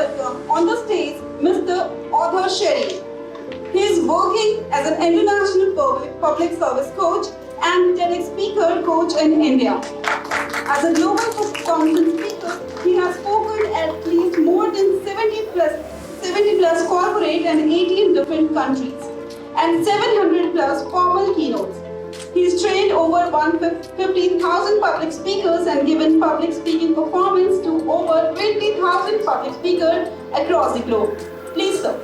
welcome on the stage Mr. Author Sherry. He is working as an international public service coach and TEDx speaker coach in India. As a global conference speaker, he has spoken at least more than 70 plus corporate and 18 different countries and 700 plus formal keynotes. He's trained over 15,000 public speakers and given public speaking performance to over 20,000 public speakers across the globe. Please, sir.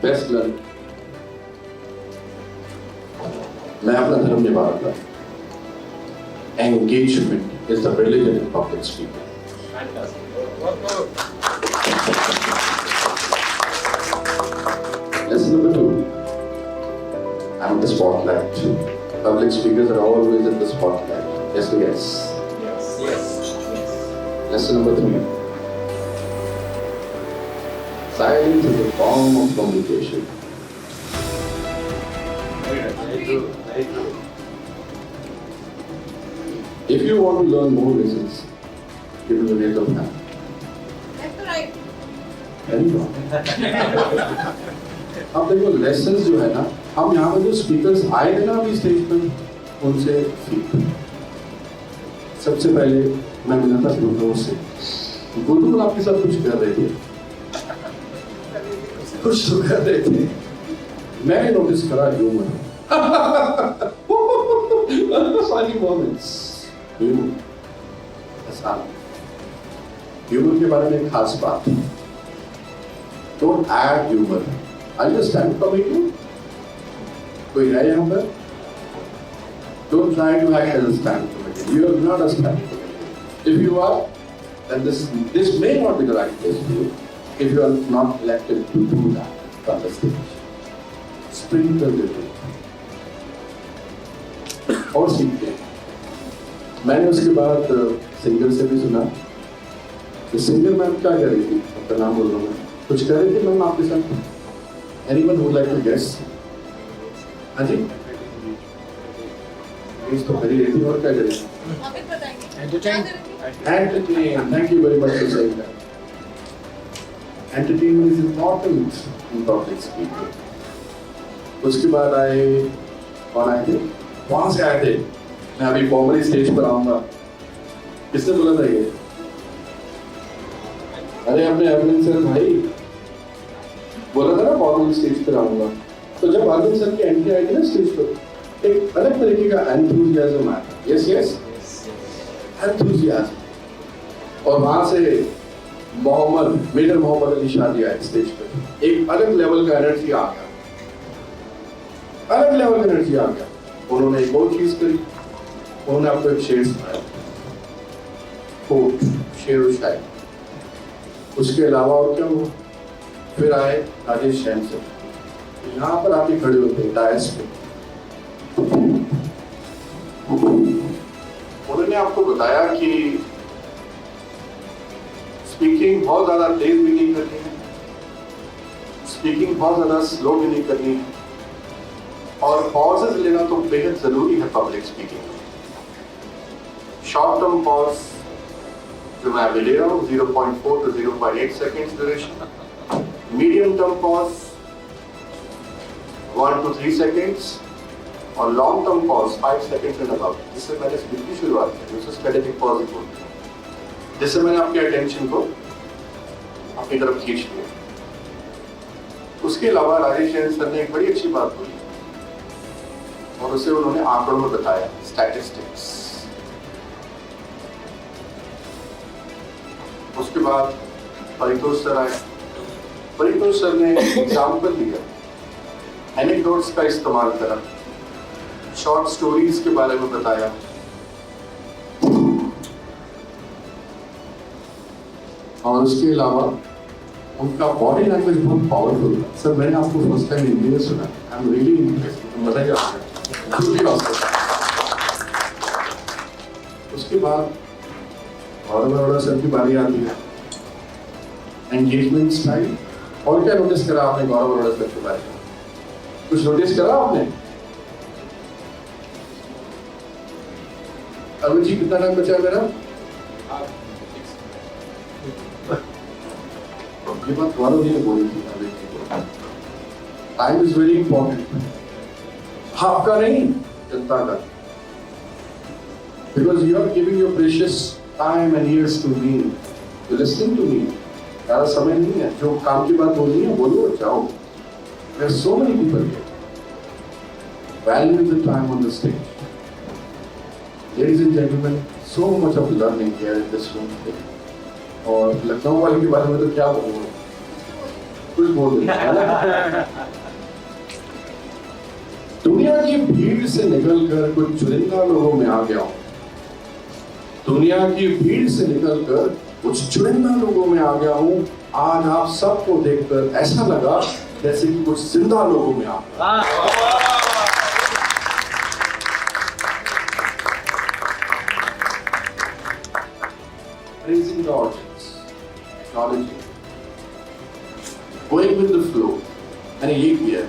Best learn मैं अपना धर्म निभा रहा था. Engagement is the religion in public speaking. Lesson number 2. I'm the spotlight. Public speakers are always in the spotlight. Yes or yes? Yes. Lesson number 3. Silence is a form of communication. Very true. If you want to learn more lessons, give me the raise of hand. Left to right. Very wrong. अब देखो lessons जो है ना, हम यहाँ पर जो speakers आए थे ना अभी स्टेज पर, उनसे सीख. सबसे पहले मैं मिला था गुरुदेव से. गुरुदेव आपके साथ कुछ कर रहे थे. कुछ तो कर रहे थे. मैंने नोटिस करा ह्यूमर. Funny moments. ह्यूमर. ऐसा. ह्यूमर के बारे में एक खास बात. Don't add humor. Are you a stand-up comedian? कोई है यहाँ पर? Don't try to act as a stand-up comedian. You are not a stand-up comedian. If you are, then this may not be the right place for you. If you are not elected to do that on the stage. Sprinkle it in. और सीखते हैं. मैंने उसके बाद singer से भी सुना कि सिंगर मैम क्या कर रही थी. अपना नाम बोल रहा हूँ. कुछ कर रही थी मैम आपके साथ. Anyone would like to guess? हाँ जी. इस तो करी रही थी और क्या कर रही थी. Entertain. Thank you very much for saying that. Entertainment is important in public speaking. उसके बाद आए कौन आए थे? वहाँ से आए थे. मैं अभी फॉर्मली स्टेज पर आऊँगा. किसने बोला था ये? अरे अपने अरविंद सर भाई बोला था ना फॉर्मल स्टेज पर आऊँगा. तो जब अरविंद सर की एंट्री आई थी ना स्टेज पर, एक अलग तरीके का एंथुजियाज्म आया. Yes yes, enthusiasm. और वहाँ से मेजर मोहम्मद अली शाह जी आए स्टेज पर. एक अलग लेवल का एनर्जी आ गया. उन्होंने एक और चीज करी. उन्होंने आपको एक शेर सुनाया. कोट, शेर व शायर. उसके अलावा और क्या हुआ? फिर आए राजेश जैन सर. यहाँ पर आके खड़े होते हैं डायस पे. उन्होंने आपको बताया कि स्पीकिंग बहुत ज्यादा तेज भी नहीं करनी है, स्पीकिंग बहुत ज्यादा स्लो भी नहीं करनी है, और पॉजेस लेना तो बेहद जरूरी है पब्लिक स्पीकिंग में. शॉर्ट टर्म पॉज जो मैं अभी ले रहा हूँ 0.4 to 0.8 seconds duration. Medium term pause 1 to 3 seconds और long term pause 5 seconds and about. जिससे मैंने स्पीच की शुरुआत की उसे स्ट्रेटेजिक पॉज बोलते हैं, जिससे मैंने आपके अटेंशन को अपनी तरफ खींच लिया. उसके अलावा राजेश जैन सर ने एक बड़ी अच्छी बात बोली और उसे उन्होंने आंकड़ों में बताया, स्टैटिस्टिक्स। उसके बाद परितोष सर आए। परितोष सर ने एग्जाम्पल दिया, एनेक्डोट्स का इस्तेमाल करा, शॉर्ट स्टोरीज के बारे में बताया। और उसके अलावा उनका बॉडी लैंग्वेज बहुत पावरफुल था। सर मैंने आपको फर्स्ट टाइम हिंदी में सुना, आई एम रियली इंटरेस्टेड, मजा ही आ गया। उसके बाद गौरव अरोड़ा सर की बारी आती है, एंगेजमेंट स्टाइल। और क्या नोटिस करा आपने गौरव अरोड़ा सर के बारे में? कुछ नोटिस करा आपने? अरुण जी कितना टाइम बचा है मेरा? ये बात गौरव जी ने बोली थी, टाइम इज वेरी इंपॉर्टेंट। आपका नहीं, जनता का। Because you are giving your precious time and years to me, to listening to me. ज़्यादा समय नहीं है, जो काम की बात बोलनी है बोलो, जाओ। There are so many people here, value the time on the stage. Ladies and gentleman, so much of learning here in this room. और लखनऊ वाले के बारे में तो क्या बोलूँ, कुछ बोल दें। दुनिया की भीड़ से निकलकर कुछ चुनिंदा लोगों में आ गया हूं। दुनिया की भीड़ से निकलकर कुछ चुनिंदा लोगों में आ गया हूं। आज आप सबको देखकर ऐसा लगा जैसे कि कुछ जिंदा लोगों में आ गया। Praising the audience, acknowledging, going with the flow, मैंने ये किया।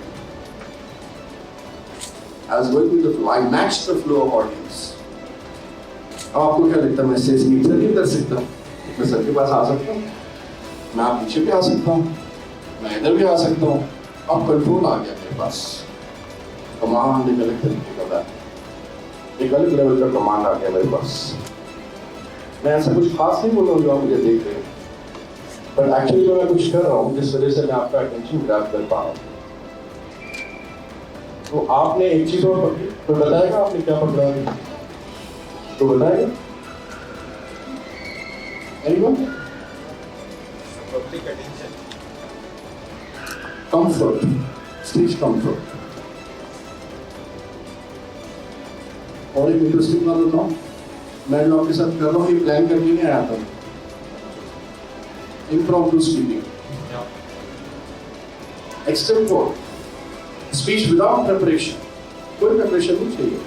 I was going with the flow. I matched the flow of audience. अब आपको क्या लगता है, मैं स्टेज की इधर नहीं कर सकता? मैं सर के पास आ सकता हूँ, मैं आप पीछे भी आ सकता हूँ, मैं इधर भी आ सकता हूँ। अब कंट्रोल आ गया मेरे पास, कमांड एक अलग तरीके का था, एक अलग लेवल का कमांड आ गया मेरे पास। मैं ऐसा कुछ खास नहीं बोल रहा हूँ जो आप मुझे देख रहे हैं, बट एक्चुअली मैं कुछ कर रहा हूँ जिस वजह से मैं आपका अटेंशन ग्रैब कर पा रहा हूँ। तो आपने एक चीज और पकड़ी, तो बताएगा आपने क्या पकड़ा है? तो बताएगा anyone? Public attention, comfort, stage comfort. और एक इंटरेस्टिंग बात बताऊँ, मैं जो आपके साथ कर रहा हूँ ये प्लान करके नहीं आया था। Impromptu speaking, extempore speech without preparation, कोई प्रिपरेशन नहीं चाहिए।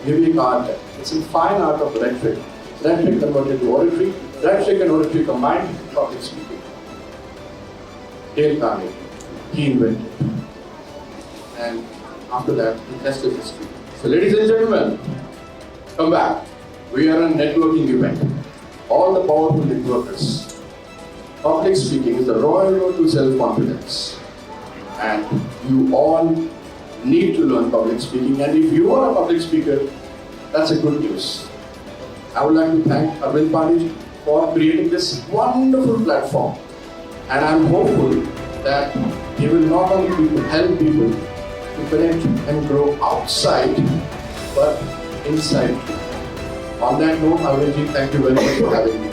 ये भी एक आर्ट है, it's a fine art of rhetoric, rhetoric converted to oratory, rhetoric and oratory combined, public speaking. Dale Carnegie, he invented, and after that the rest is history. So ladies and gentlemen, come back. We are a networking event. All the powerful networkers. Public speaking is the royal road to self-confidence. And you all need to learn public speaking. And if you are a public speaker, that's a good news. I would like to thank Arvind Pandey for creating this wonderful platform. And I'm hopeful that he will not only help people to connect and grow outside, but inside too. On that note, Arvind ji, thank you very much for having me.